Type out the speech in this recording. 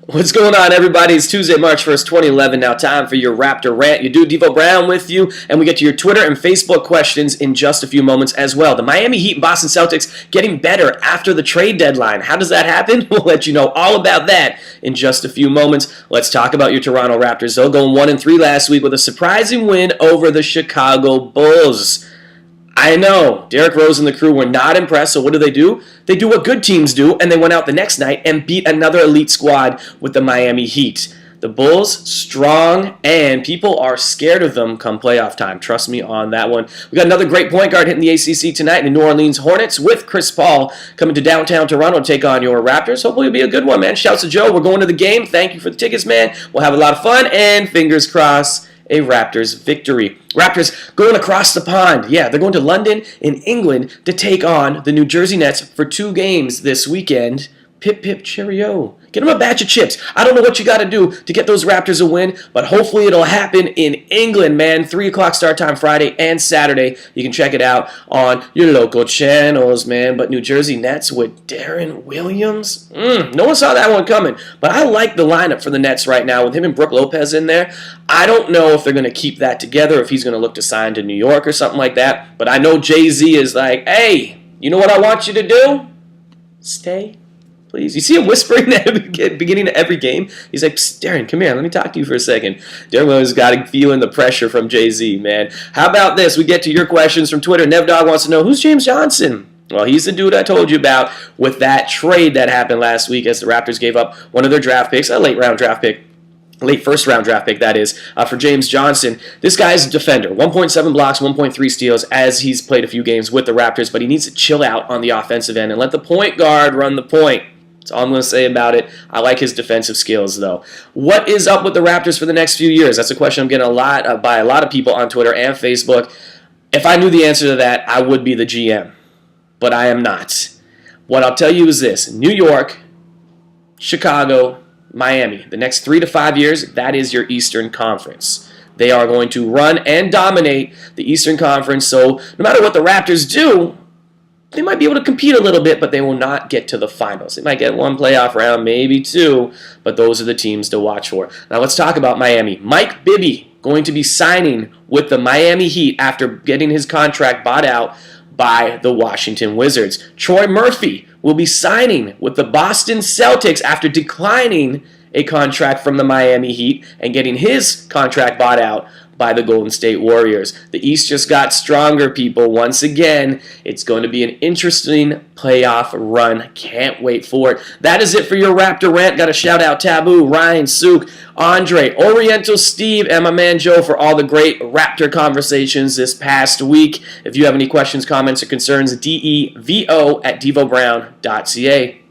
What's going on, everybody? It's Tuesday, March 1st, 2011. Now time for your Raptor Rant. You do Devo Brown with you, and we get to your Twitter and Facebook questions in just a few moments as well. The Miami Heat and Boston Celtics getting better after the trade deadline. How does that happen? We'll let you know all about that in just a few moments. Let's talk about your Toronto Raptors, though, going 1-3 last week with a surprising win over the Chicago Bulls. I know, Derrick Rose and the crew were not impressed, so what do? They do what good teams do, and they went out the next night and beat another elite squad with the Miami Heat. The Bulls, strong, and people are scared of them come playoff time. Trust me on that one. We got another great point guard hitting the ACC tonight in the New Orleans Hornets with Chris Paul coming to downtown Toronto to take on your Raptors. Hopefully it'll be a good one, man. Shouts to Joe. We're going to the game. Thank you for the tickets, man. We'll have a lot of fun, and fingers crossed, a Raptors victory. Raptors going across the pond. Yeah, they're going to London in England to take on the New Jersey Nets for 2 games this weekend. Pip, pip, cheerio. Get them a batch of chips. I don't know what you got to do to get those Raptors a win, but hopefully it'll happen in England, man. 3 o'clock start time Friday and Saturday. You can check it out on your local channels, man. But New Jersey Nets with Darren Williams? No one saw that one coming. But I like the lineup for the Nets right now with him and Brook Lopez in there. I don't know if they're going to keep that together, if he's going to look to sign to New York or something like that. But I know Jay-Z is like, hey, you know what I want you to do? Stay. Please. You see him whispering at the beginning of every game? He's like, Darren, come here. Let me talk to you for a second. Darren Williams got feeling the pressure from Jay-Z, man. How about this? We get to your questions from Twitter. NevDog wants to know, who's James Johnson? Well, he's the dude I told you about with that trade that happened last week as the Raptors gave up one of their draft picks, a late first round draft pick, that is, for James Johnson. This guy's a defender. 1.7 blocks, 1.3 steals as he's played a few games with the Raptors, but he needs to chill out on the offensive end and let the point guard run the point. That's all I'm going to say about it. I like his defensive skills, though. What is up with the Raptors for the next few years? That's a question I'm getting a lot by a lot of people on Twitter and Facebook. If I knew the answer to that, I would be the GM. But I am not. What I'll tell you is this. New York, Chicago, Miami. The next 3 to 5 years, that is your Eastern Conference. They are going to run and dominate the Eastern Conference. So no matter what the Raptors do, they might be able to compete a little bit, but they will not get to the finals. They might get 1 playoff round, maybe 2, but those are the teams to watch for. Now let's talk about Miami. Mike Bibby going to be signing with the Miami Heat after getting his contract bought out by the Washington Wizards. Troy Murphy will be signing with the Boston Celtics after declining a contract from the Miami Heat and getting his contract bought out by the Golden State Warriors. The East just got stronger, people. Once again, it's going to be an interesting playoff run. Can't wait for it. That is it for your Raptor Rant. Got to shout out Taboo, Ryan, Sook, Andre, Oriental Steve, and my man Joe for all the great Raptor conversations this past week. If you have any questions, comments, or concerns, devo@devobrown.ca.